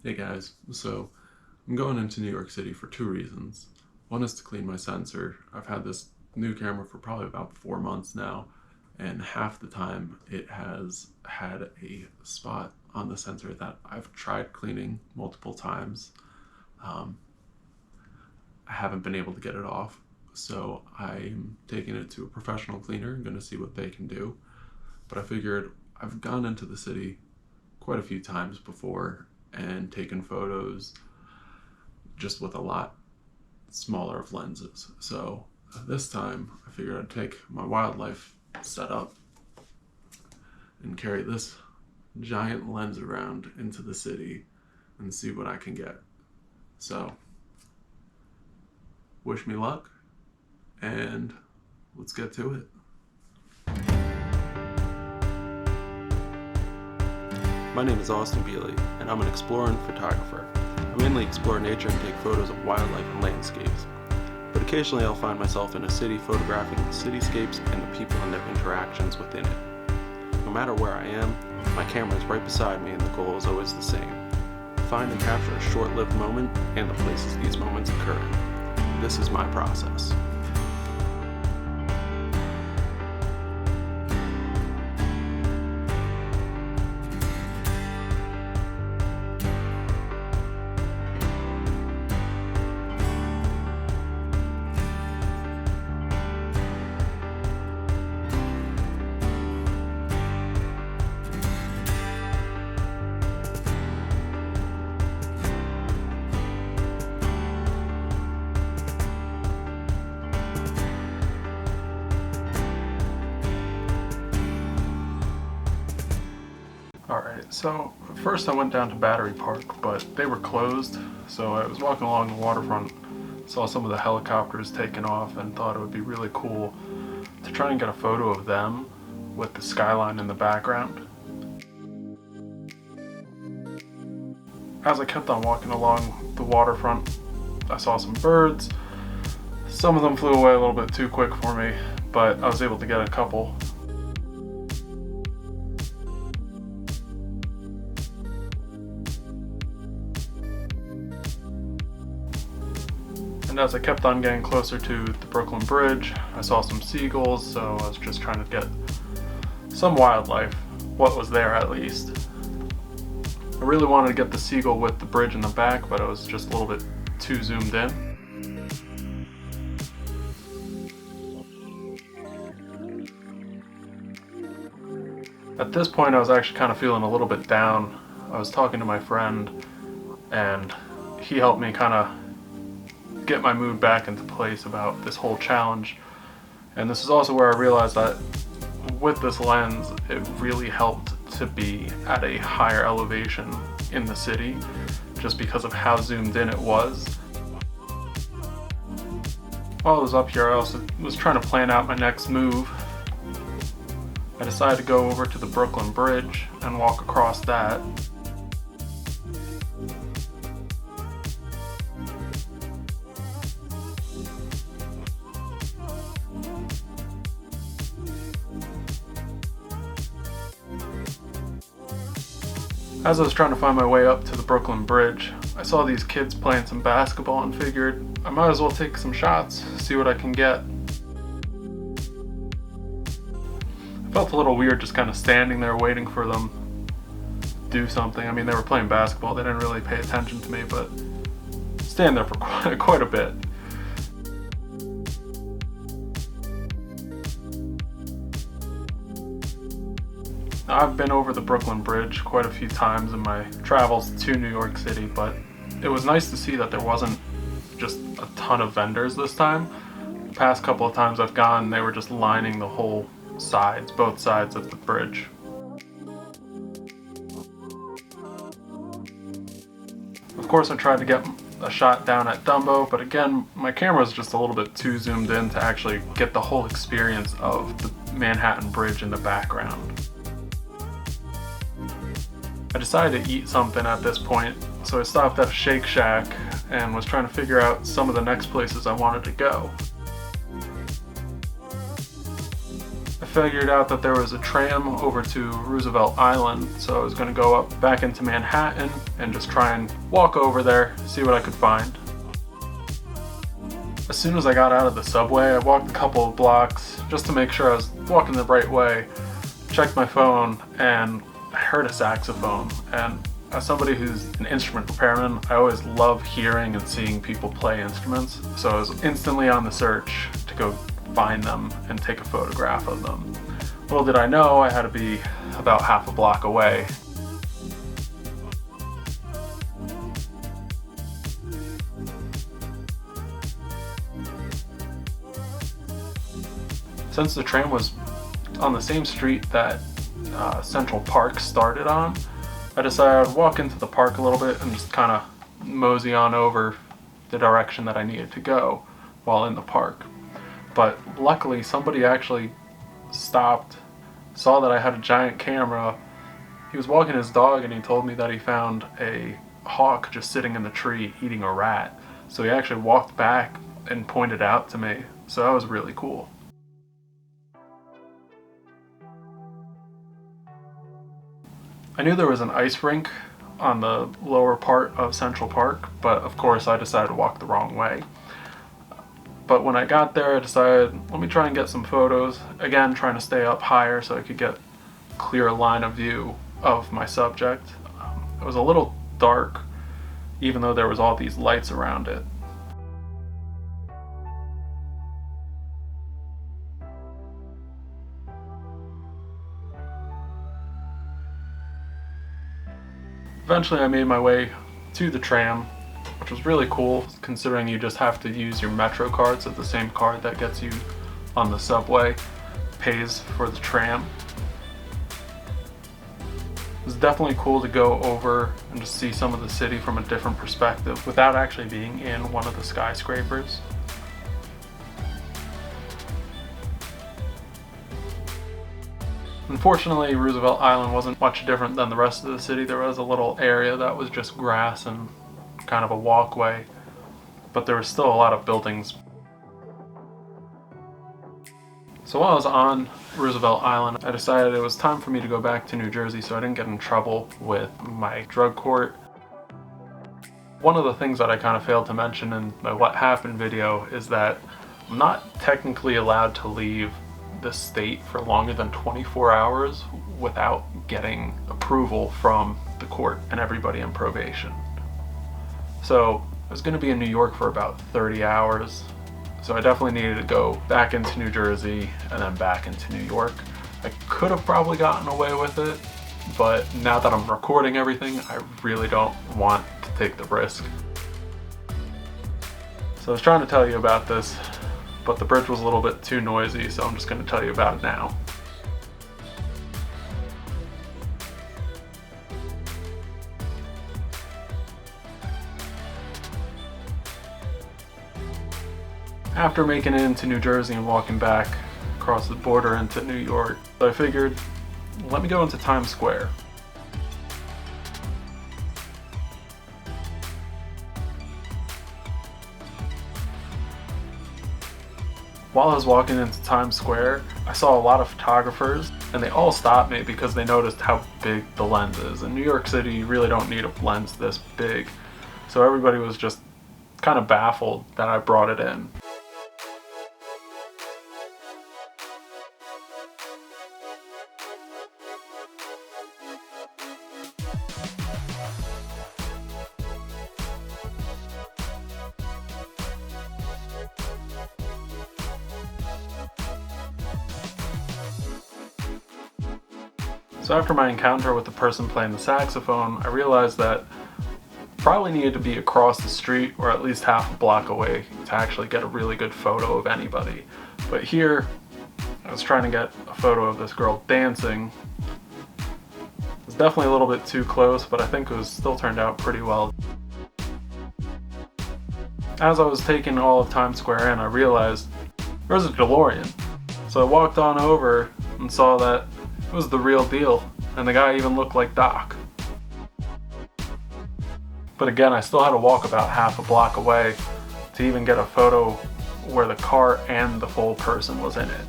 Hey guys, so I'm going into New York City for two reasons. One is to clean my sensor. I've had this new camera for probably about 4 months now, and half the time it has had a spot on the sensor that I've tried cleaning multiple times. Um, I haven't been able to get it off, so I'm taking it to a professional cleaner and going to see what they can do. But I figured I've gone into the city quite a few times before and taken photos just with a lot smaller of lenses. So this time I figured I'd take my wildlife setup and carry this giant lens around into the city and see what I can get. So wish me luck and let's get to it. My name is Austin Bealey, and I'm an explorer and photographer. I mainly explore nature and take photos of wildlife and landscapes, but occasionally I'll find myself in a city photographing the cityscapes and the people and their interactions within it. No matter where I am, my camera is right beside me and the goal is always the same: find and capture a short-lived moment and the places these moments occur in. This is my process. Alright, so first I went down to Battery Park, but they were closed, so I was walking along the waterfront, saw some of the helicopters taking off, and thought it would be really cool to try and get a photo of them with the skyline in the background. As I kept on walking along the waterfront, I saw some birds. Some of them flew away a little bit too quick for me, but I was able to get a couple. And as I kept on getting closer to the Brooklyn Bridge, I saw some seagulls, so I was just trying to get some wildlife, what was there at least. I really wanted to get the seagull with the bridge in the back, but I was just a little bit too zoomed in. At this point I was actually kind of feeling a little bit down. I was talking to my friend and he helped me kind of get my mood back into place about this whole challenge. And this is also where I realized that with this lens it really helped to be at a higher elevation in the city just because of how zoomed in it was. While I was up here I also was trying to plan out my next move. I decided to go over to the Brooklyn Bridge and walk across that. As I was trying to find my way up to the Brooklyn Bridge, I saw these kids playing some basketball and figured I might as well take some shots, see what I can get. I felt a little weird just kind of standing there waiting for them to do something. I mean, they were playing basketball, they didn't really pay attention to me, but stand there for quite a bit. I've been over the Brooklyn Bridge quite a few times in my travels to New York City, but it was nice to see that there wasn't just a ton of vendors this time. The past couple of times I've gone, they were just lining the whole sides, both sides of the bridge. Of course I tried to get a shot down at Dumbo, but again, my camera was just a little bit too zoomed in to actually get the whole experience of the Manhattan Bridge in the background. I decided to eat something at this point, so I stopped at a Shake Shack and was trying to figure out some of the next places I wanted to go. I figured out that there was a tram over to Roosevelt Island, so I was going to go up back into Manhattan and just try and walk over there, see what I could find. As soon as I got out of the subway, I walked a couple of blocks just to make sure I was walking the right way, checked my phone, and I heard a saxophone. And as somebody who's an instrument repairman, I always love hearing and seeing people play instruments, so I was instantly on the search to go find them and take a photograph of them. Little did I know I had to be about half a block away. Since the tram was on the same street that Central Park started on, I decided I'd walk into the park a little bit and just kind of mosey on over the direction that I needed to go while in the park. But luckily somebody actually stopped, saw that I had a giant camera. He was walking his dog and he told me that he found a hawk just sitting in the tree eating a rat. So he actually walked back and pointed out to me. So that was really cool. I knew there was an ice rink on the lower part of Central Park, but of course I decided to walk the wrong way. But when I got there, I decided, let me try and get some photos. Again, trying to stay up higher so I could get a clear line of view of my subject. It was a little dark, even though there was all these lights around it. Eventually I made my way to the tram, which was really cool considering you just have to use your Metro card, so the same card that gets you on the subway pays for the tram. It was definitely cool to go over and just see some of the city from a different perspective without actually being in one of the skyscrapers. Unfortunately, Roosevelt Island wasn't much different than the rest of the city. There was a little area that was just grass and kind of a walkway, but there was still a lot of buildings. So while I was on Roosevelt Island, I decided it was time for me to go back to New Jersey so I didn't get in trouble with my drug court. One of the things that I kind of failed to mention in my What Happened video is that I'm not technically allowed to leave the state for longer than 24 hours without getting approval from the court and everybody in probation. So I was going to be in New York for about 30 hours, so I definitely needed to go back into New Jersey and then back into New York. I could have probably gotten away with it, but now that I'm recording everything, I really don't want to take the risk. So I was trying to tell you about this, but the bridge was a little bit too noisy, so I'm just going to tell you about it now. After making it into New Jersey and walking back across the border into New York, I figured, let me go into Times Square. While I was walking into Times Square, I saw a lot of photographers, and they all stopped me because they noticed how big the lens is. In New York City, you really don't need a lens this big, so everybody was just kind of baffled that I brought it in. So after my encounter with the person playing the saxophone, I realized that I probably needed to be across the street or at least half a block away to actually get a really good photo of anybody. But here, I was trying to get a photo of this girl dancing. It was definitely a little bit too close, but I think it still turned out pretty well. As I was taking all of Times Square in, I realized there was a DeLorean. So I walked on over and saw that it was the real deal, and the guy even looked like Doc. But again, I still had to walk about half a block away to even get a photo where the car and the full person was in it.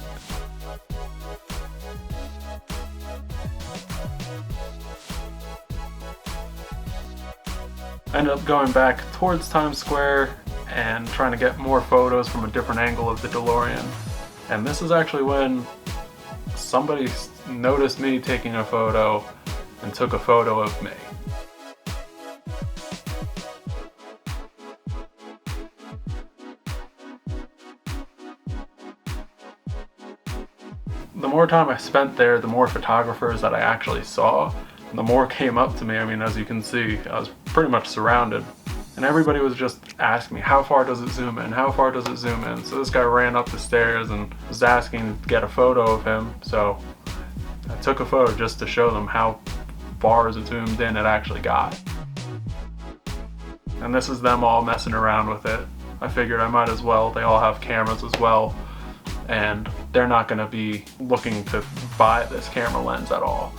I ended up going back towards Times Square and trying to get more photos from a different angle of the DeLorean. And this is actually when somebody noticed me taking a photo and took a photo of me. The more time I spent there, the more photographers that I actually saw, and the more came up to me. I mean, as you can see, I was pretty much surrounded. And everybody was just asking me, how far does it zoom in? How far does it zoom in? So this guy ran up the stairs and was asking to get a photo of him. So I took a photo just to show them how far as it zoomed in it actually got. And this is them all messing around with it. I figured I might as well. They all have cameras as well. And they're not going to be looking to buy this camera lens at all.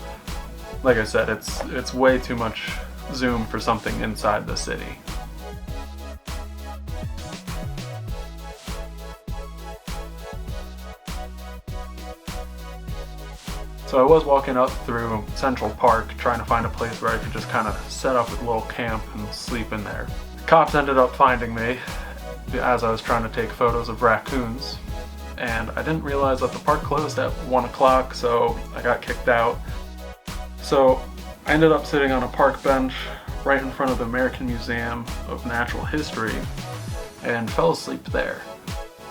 Like I said, it's way too much zoom for something inside the city. So I was walking up through Central Park trying to find a place where I could just kind of set up a little camp and sleep in there. The cops ended up finding me as I was trying to take photos of raccoons. And I didn't realize that the park closed at 1 o'clock, so I got kicked out. So I ended up sitting on a park bench right in front of the American Museum of Natural History and fell asleep there.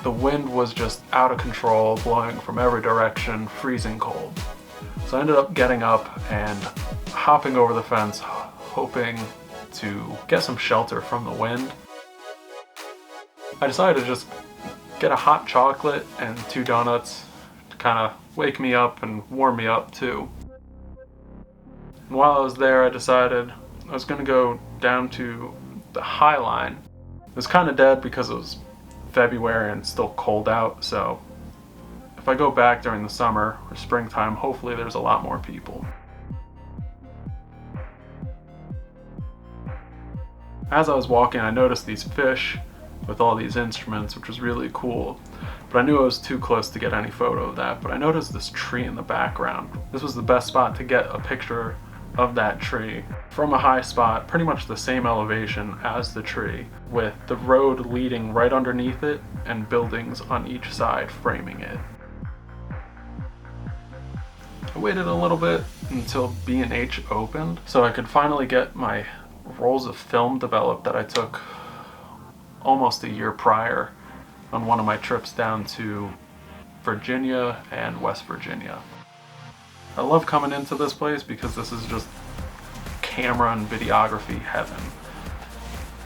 The wind was just out of control, blowing from every direction, freezing cold. So I ended up getting up and hopping over the fence, hoping to get some shelter from the wind. I decided to just get a hot chocolate and 2 donuts to kind of wake me up and warm me up too. And while I was there, I decided I was going to go down to the High Line. It was kind of dead because it was February and still cold out, so if I go back during the summer or springtime, hopefully there's a lot more people. As I was walking, I noticed these fish with all these instruments, which was really cool. But I knew I was too close to get any photo of that. But I noticed this tree in the background. This was the best spot to get a picture of that tree from a high spot, pretty much the same elevation as the tree, with the road leading right underneath it and buildings on each side framing it. I waited a little bit until B&H opened so I could finally get my rolls of film developed that I took almost a year prior on one of my trips down to Virginia and West Virginia. I love coming into this place because this is just camera and videography heaven.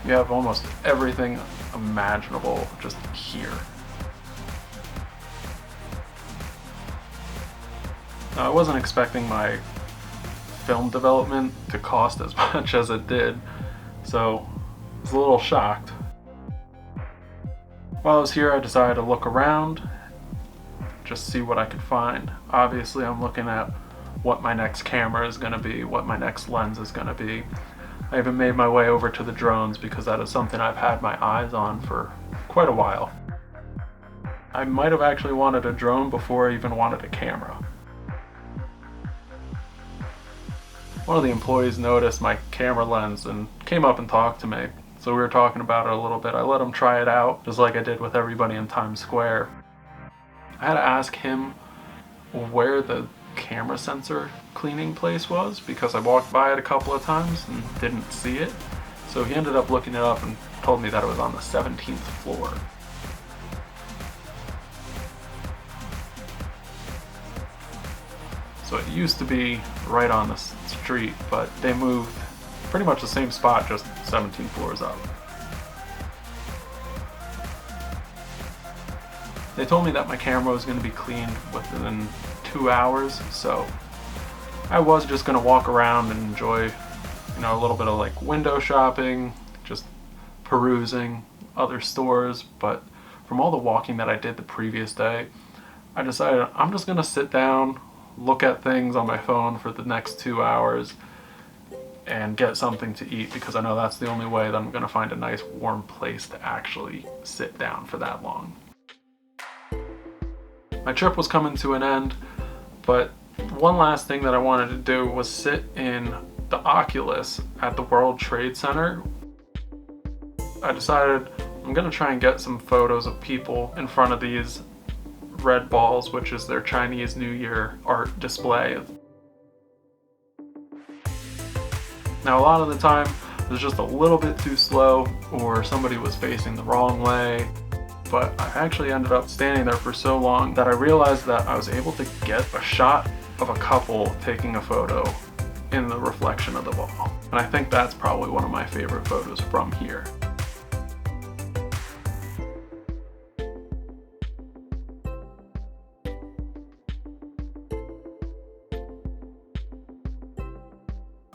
You have almost everything imaginable just here. Now, I wasn't expecting my film development to cost as much as it did, so I was a little shocked. While I was here, I decided to look around, just see what I could find. Obviously, I'm looking at what my next camera is going to be, what my next lens is going to be. I even made my way over to the drones because that is something I've had my eyes on for quite a while. I might have actually wanted a drone before I even wanted a camera. One of the employees noticed my camera lens and came up and talked to me. So we were talking about it a little bit. I let him try it out, just like I did with everybody in Times Square. I had to ask him where the camera sensor cleaning place was because I walked by it a couple of times and didn't see it. So he ended up looking it up and told me that it was on the 17th floor. So it used to be right on the street, but they moved pretty much the same spot, just 17 floors up. They told me that my camera was going to be cleaned within 2 hours, so I was just going to walk around and enjoy, a little bit of like window shopping, just perusing other stores. But from all the walking that I did the previous day, I decided I'm just going to sit down, look at things on my phone for the next 2 hours, and get something to eat because I know that's the only way that I'm going to find a nice warm place to actually sit down for that long. My trip was coming to an end, but one last thing that I wanted to do was sit in the Oculus at the World Trade Center. I decided I'm gonna try and get some photos of people in front of these red balls, which is their Chinese New Year art display. Now, a lot of the time it was just a little bit too slow, or somebody was facing the wrong way, but I actually ended up standing there for so long that I realized that I was able to get a shot of a couple taking a photo in the reflection of the ball. And I think that's probably one of my favorite photos from here.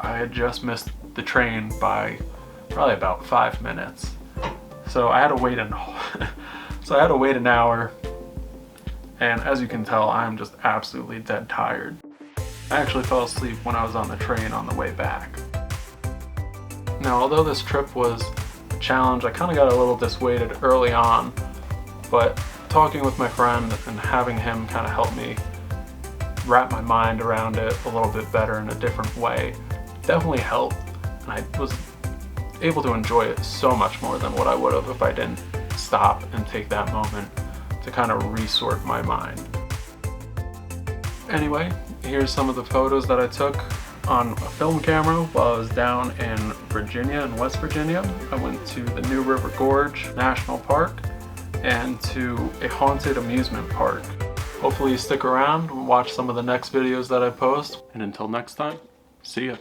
I had just missed the train by probably about 5 minutes. So I had to wait an hour, and as you can tell, I'm just absolutely dead tired. I actually fell asleep when I was on the train on the way back. Now, although this trip was a challenge, I kind of got a little dissuaded early on, but talking with my friend and having him kind of help me wrap my mind around it a little bit better in a different way definitely helped, and I was able to enjoy it so much more than what I would have if I didn't stop and take that moment to kind of resort my mind. Anyway, here's some of the photos that I took on a film camera while I was down in Virginia, in West Virginia. I went to the New River Gorge National Park and to a haunted amusement park. Hopefully you stick around and watch some of the next videos that I post. And until next time, see ya.